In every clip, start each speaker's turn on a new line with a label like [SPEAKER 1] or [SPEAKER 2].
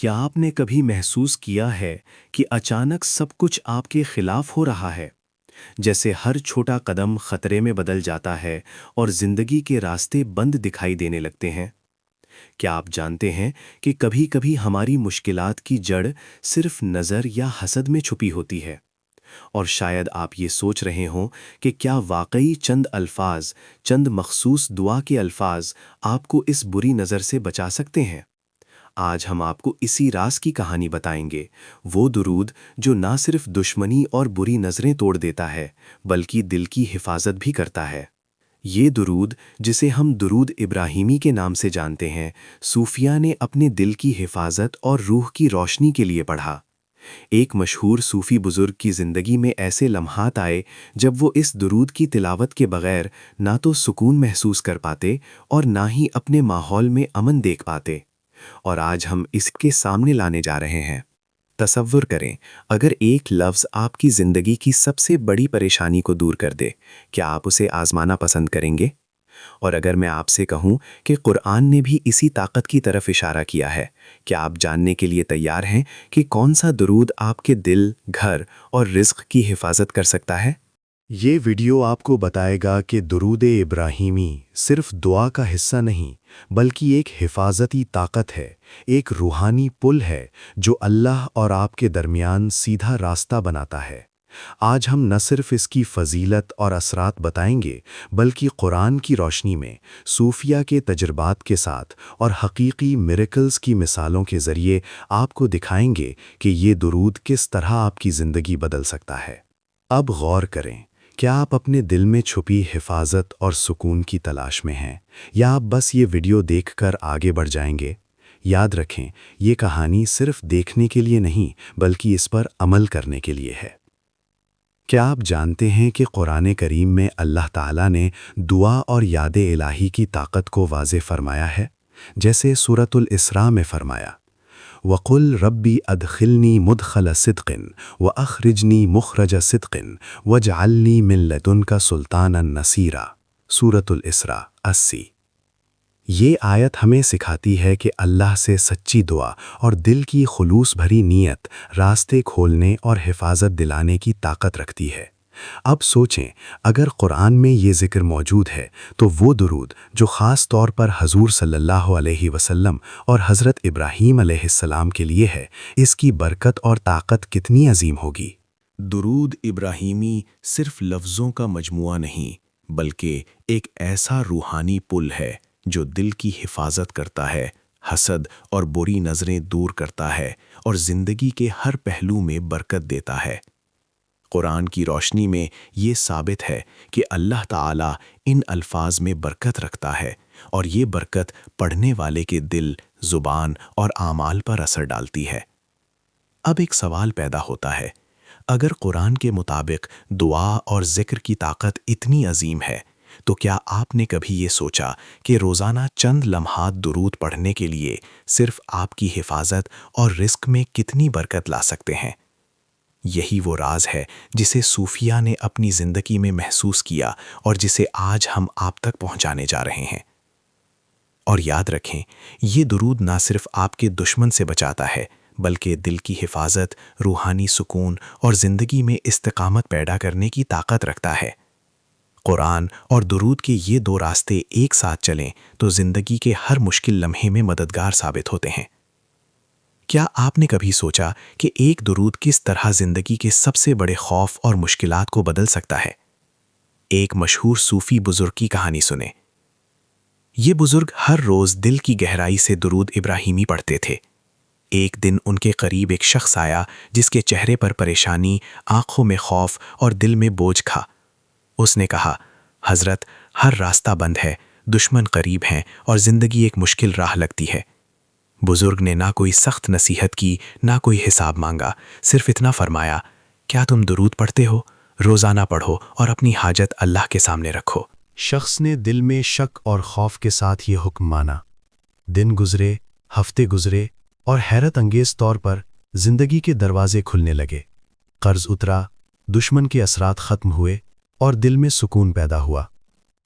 [SPEAKER 1] क्या आपने कभी महसूस किया है कि अचानक सब कुछ आपके खिलाफ हो रहा है? जैसे हर छोटा कदम खतरे में बदल जाता है और जिंदगी के रास्ते बंद दिखाई देने लगते हैं। क्या आप जानते हैं कि कभी-कभी हमारी मुश्किलात की जड़ सिर्फ नज़र या हसद में छुपी होती है? और शायद आप ये सोच रहे हों कि क्या वाकई चंद अल्फाज, चंद मखसूस दुआ के अल्फाज आपको इस बुरी नज़र से बचा सकते हैं। आज हम आपको इसी राज की कहानी बताएंगे, वो दुरूद जो ना सिर्फ दुश्मनी और बुरी नज़रें तोड़ देता है, बल्कि दिल की हिफाजत भी करता है। ये दुरूद, जिसे हम दुरूद इब्राहिमी के नाम से जानते हैं, सूफिया ने अपने दिल की हिफाजत और रूह की रोशनी के लिए पढ़ा। एक मशहूर सूफी बुजुर्ग की ज़िंदगी में ऐसे लम्हात आए जब वो इस दुरूद की तिलावत के बगैर ना तो सुकून महसूस कर पाते और ना ही अपने माहौल में अमन देख पाते। और आज हम इसके सामने लाने जा रहे हैं। तसव्वुर करें, अगर एक लफ्ज़ आपकी ज़िंदगी की सबसे बड़ी परेशानी को दूर कर दे, क्या आप उसे आज़माना पसंद करेंगे? और अगर मैं आपसे कहूँ कि कुरान ने भी इसी ताकत की तरफ इशारा किया है, क्या आप जानने के लिए तैयार हैं कि कौन सा दुरूद आपके दिल, घर और रिज़्क़ की हिफाजत कर सकता है?
[SPEAKER 2] ये वीडियो आपको बताएगा कि दुरूद इब्राहिमी सिर्फ दुआ का हिस्सा नहीं, बल्कि एक हिफाजती ताकत है, एक रूहानी पुल है जो अल्लाह और आपके दरमियान सीधा रास्ता बनाता है। आज हम न सिर्फ इसकी फजीलत और असरात बताएंगे, बल्कि कुरान की रोशनी में सूफिया के तजर्बात के साथ और हकीकी मिरेकल्स की मिसालों के ज़रिए आपको दिखाएंगे कि ये दुरूद किस तरह आपकी ज़िंदगी बदल सकता है। अब गौर करें, क्या आप अपने दिल में छुपी हिफाजत और सुकून की तलाश में हैं, या आप बस ये वीडियो देखकर आगे बढ़ जाएंगे? याद रखें, ये कहानी सिर्फ देखने के लिए नहीं, बल्कि इस पर अमल करने के लिए है। क्या आप जानते हैं कि कुरान करीम में अल्लाह ताला ने दुआ और याद इलाही की ताकत को वाज़े फरमाया है? जैसे सूरतुल इसरा में फरमाया, वक़ुल रब्बी अदखिलनी मुदखल सिद्क़िन व अखरिजनी मुखरज सिद्क़िन वजअलनी मिन लदुनका सुल्तानन नसीरा। सूरतुल इसरा 80। ये आयत हमें सिखाती है कि अल्लाह से सच्ची दुआ और दिल की खुलूस भरी नीयत रास्ते खोलने और हिफाजत दिलाने की ताकत रखती है। अब सोचें, अगर कुरान में ये ज़िक्र मौजूद है, तो वो दुरूद जो ख़ास तौर पर हज़ूर सल्लल्लाहु अलैहि वसल्लम और हज़रत इब्राहीम अलैहिस्सलाम के लिए है, इसकी बरकत और ताकत कितनी अजीम होगी।
[SPEAKER 1] दुरूद इब्राहिमी सिर्फ लफ्ज़ों का मजमुआ नहीं, बल्कि एक ऐसा रूहानी पुल है जो दिल की हिफाजत करता है, हसद और बुरी नज़रें दूर करता है और ज़िंदगी के हर पहलू में बरकत देता है। कुरान की रोशनी में ये साबित है कि अल्लाह ताला इन अल्फाज में बरकत रखता है और ये बरकत पढ़ने वाले के दिल, ज़ुबान और आमाल पर असर डालती है। अब एक सवाल पैदा होता है, अगर कुरान के मुताबिक दुआ और ज़िक्र की ताकत इतनी अजीम है, तो क्या आपने कभी ये सोचा कि रोज़ाना चंद लम्हात दुरूद पढ़ने के लिए सिर्फ आपकी हिफाजत और रिस्क में कितनी बरकत ला सकते हैं? यही वो राज है जिसे सूफिया ने अपनी ज़िंदगी में महसूस किया और जिसे आज हम आप तक पहुंचाने जा रहे हैं। और याद रखें, ये दुरूद ना सिर्फ आपके दुश्मन से बचाता है, बल्कि दिल की हिफाजत, रूहानी सुकून और ज़िंदगी में इस्तिकामत पैदा करने की ताकत रखता है। कुरान और दुरूद के ये दो रास्ते एक साथ चलें तो ज़िंदगी के हर मुश्किल लम्हे में मददगार साबित होते हैं। क्या आपने कभी सोचा कि एक दुरूद किस तरह ज़िंदगी के सबसे बड़े खौफ और मुश्किलात को बदल सकता है? एक मशहूर सूफ़ी बुज़ुर्ग की कहानी सुने। ये बुज़ुर्ग हर रोज़ दिल की गहराई से दुरूद इब्राहिमी पढ़ते थे। एक दिन उनके करीब एक शख्स आया जिसके चेहरे पर परेशानी, आंखों में खौफ और दिल में बोझ था। उसने कहा, हज़रत, हर रास्ता बंद है, दुश्मन करीब हैं और ज़िंदगी एक मुश्किल राह लगती है। बुजुर्ग ने ना कोई सख्त नसीहत की, ना कोई हिसाब मांगा, सिर्फ इतना फरमाया, क्या तुम दुरूद पढ़ते हो? रोज़ाना पढ़ो और अपनी हाजत अल्लाह के सामने रखो।
[SPEAKER 2] शख्स ने दिल में शक और खौफ के साथ ये हुक्म माना। दिन गुजरे, हफ्ते गुजरे और हैरत अंगेज़ तौर पर ज़िंदगी के दरवाजे खुलने लगे। कर्ज उतरा, दुश्मन के असरात ख़त्म हुए और दिल में सुकून पैदा हुआ।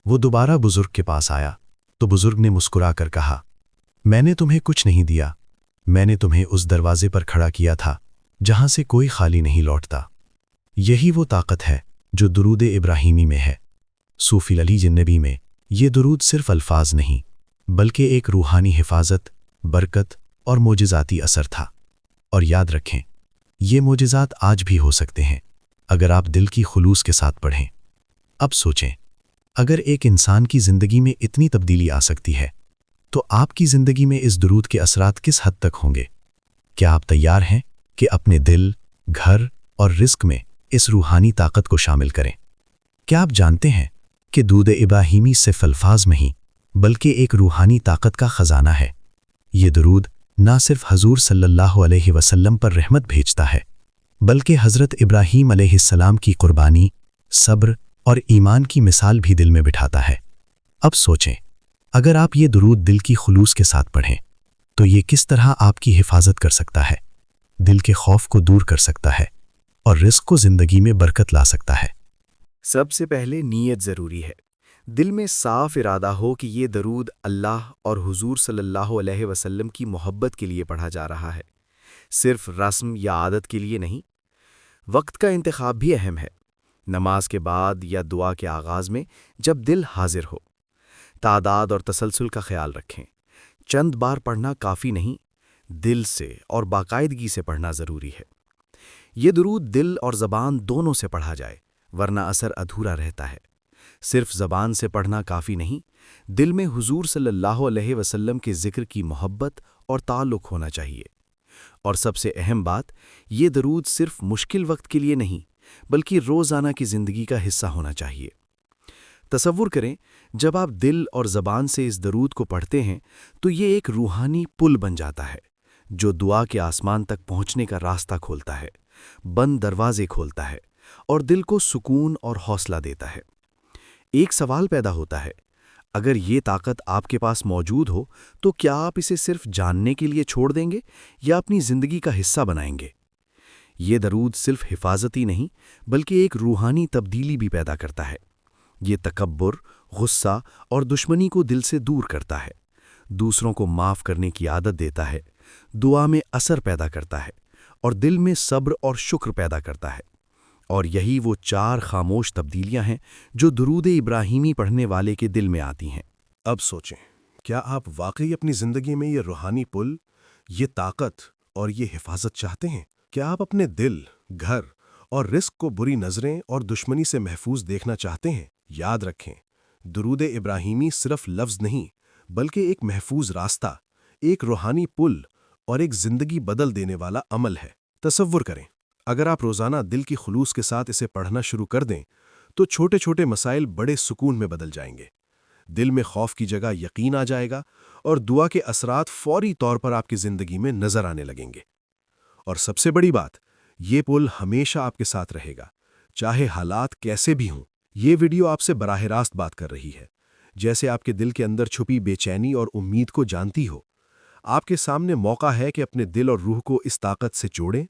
[SPEAKER 2] वो दोबारा बुजुर्ग के पास आया तो बुजुर्ग ने मुस्कुरा कर कहा, मैंने तुम्हें कुछ नहीं दिया, میں نے تمہیں اس دروازے پر کھڑا کیا تھا جہاں سے کوئی خالی نہیں لوٹتا۔ یہی وہ طاقت ہے جو درود ابراہیمی میں ہے۔ صوفی علی جنبی میں یہ درود صرف الفاظ نہیں بلکہ ایک روحانی حفاظت، برکت اور معجزاتی اثر تھا۔ اور یاد رکھیں، یہ معجزات آج بھی ہو سکتے ہیں اگر آپ دل کی خلوص کے ساتھ پڑھیں۔ اب سوچیں، اگر ایک انسان کی زندگی میں اتنی تبدیلی آ سکتی ہے تو آپ کی زندگی میں اس درود کے اثرات کس حد تک ہوں گے؟ کیا آپ تیار ہیں کہ اپنے دل، گھر اور رزق میں اس روحانی طاقت کو شامل کریں؟ کیا آپ جانتے ہیں کہ درود ابراہیمی صرف الفاظ میں ہی بلکہ ایک روحانی طاقت کا خزانہ ہے؟ یہ درود نہ صرف حضور صلی اللہ علیہ وسلم پر رحمت بھیجتا ہے بلکہ حضرت ابراہیم علیہ السلام کی قربانی، صبر اور ایمان کی مثال بھی دل میں بٹھاتا ہے۔ اب سوچیں، اگر آپ یہ درود دل کی خلوص کے ساتھ پڑھیں تو یہ کس طرح آپ کی حفاظت کر سکتا ہے، دل کے خوف کو دور کر سکتا ہے اور رزق کو زندگی میں برکت لا سکتا ہے۔
[SPEAKER 1] سب سے پہلے نیت ضروری ہے۔ دل میں صاف ارادہ ہو کہ یہ درود اللہ اور حضور صلی اللہ علیہ وسلم کی محبت کے لیے پڑھا جا رہا ہے، صرف رسم یا عادت کے لیے نہیں۔ وقت کا انتخاب بھی اہم ہے۔ نماز کے بعد یا دعا کے آغاز میں جب دل حاضر ہو، تعداد اور تسلسل کا خیال رکھیں۔ چند بار پڑھنا کافی نہیں، دل سے اور باقاعدگی سے پڑھنا ضروری ہے۔ یہ درود دل اور زبان دونوں سے پڑھا جائے، ورنہ اثر ادھورا رہتا ہے۔ صرف زبان سے پڑھنا کافی نہیں، دل میں حضور صلی اللہ علیہ وسلم کے ذکر کی محبت اور تعلق ہونا چاہیے۔ اور سب سے اہم بات، یہ درود صرف مشکل وقت کے لیے نہیں بلکہ روزانہ کی زندگی کا حصہ ہونا چاہیے۔ تصور کریں، جب آپ دل اور زبان سے اس درود کو پڑھتے ہیں تو یہ ایک روحانی پل بن جاتا ہے جو دعا کے آسمان تک پہنچنے کا راستہ کھولتا ہے، بند دروازے کھولتا ہے اور دل کو سکون اور حوصلہ دیتا ہے۔ ایک سوال پیدا ہوتا ہے، اگر یہ طاقت آپ کے پاس موجود ہو تو کیا آپ اسے صرف جاننے کے لیے چھوڑ دیں گے یا اپنی زندگی کا حصہ بنائیں گے؟ یہ درود صرف حفاظتی نہیں بلکہ ایک روحانی تبدیلی بھی پیدا کرتا ہے۔ یہ تکبر، غصہ اور دشمنی کو دل سے دور کرتا ہے، دوسروں کو معاف کرنے کی عادت دیتا ہے، دعا میں اثر پیدا کرتا ہے اور دل میں صبر اور شکر پیدا کرتا ہے۔ اور یہی وہ 4 خاموش تبدیلیاں ہیں جو درود ابراہیمی پڑھنے والے کے دل میں آتی ہیں۔
[SPEAKER 3] اب سوچیں، کیا آپ واقعی اپنی زندگی میں یہ روحانی پل، یہ طاقت اور یہ حفاظت چاہتے ہیں؟ کیا آپ اپنے دل، گھر اور رزق کو بری نظریں اور دشمنی سے محفوظ دیکھنا چاہتے ہیں؟ یاد رکھیں، درود ابراہیمی صرف لفظ نہیں بلکہ ایک محفوظ راستہ، ایک روحانی پل اور ایک زندگی بدل دینے والا عمل ہے۔ تصور کریں، اگر آپ روزانہ دل کی خلوص کے ساتھ اسے پڑھنا شروع کر دیں تو چھوٹے چھوٹے مسائل بڑے سکون میں بدل جائیں گے۔ دل میں خوف کی جگہ یقین آ جائے گا اور دعا کے اثرات فوری طور پر آپ کی زندگی میں نظر آنے لگیں گے۔ اور سب سے بڑی بات، یہ پل ہمیشہ آپ کے ساتھ رہے گا، چاہے حالات کیسے بھی ہوں۔ یہ ویڈیو آپ سے براہ راست بات کر رہی ہے، جیسے آپ کے دل کے اندر چھپی بے چینی اور امید کو جانتی ہو۔ آپ کے سامنے موقع ہے کہ اپنے دل اور روح کو اس طاقت سے جوڑیں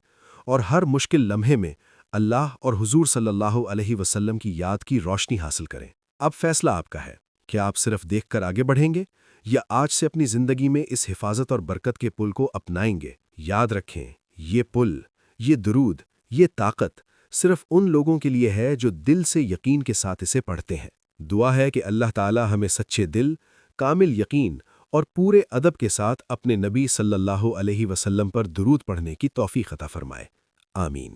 [SPEAKER 3] اور ہر مشکل لمحے میں اللہ اور حضور صلی اللہ علیہ وسلم کی یاد کی روشنی حاصل کریں۔ اب فیصلہ آپ کا ہے، کیا آپ صرف دیکھ کر آگے بڑھیں گے یا آج سے اپنی زندگی میں اس حفاظت اور برکت کے پل کو اپنائیں گے؟ یاد رکھیں، یہ پل، یہ درود، یہ طاقت صرف ان لوگوں کے لیے ہے جو دل سے یقین کے ساتھ اسے پڑھتے ہیں۔ دعا ہے کہ اللہ تعالی ہمیں سچے دل، کامل یقین اور پورے ادب کے ساتھ اپنے نبی صلی اللہ علیہ وسلم پر درود پڑھنے کی توفیق عطا فرمائے۔ آمین۔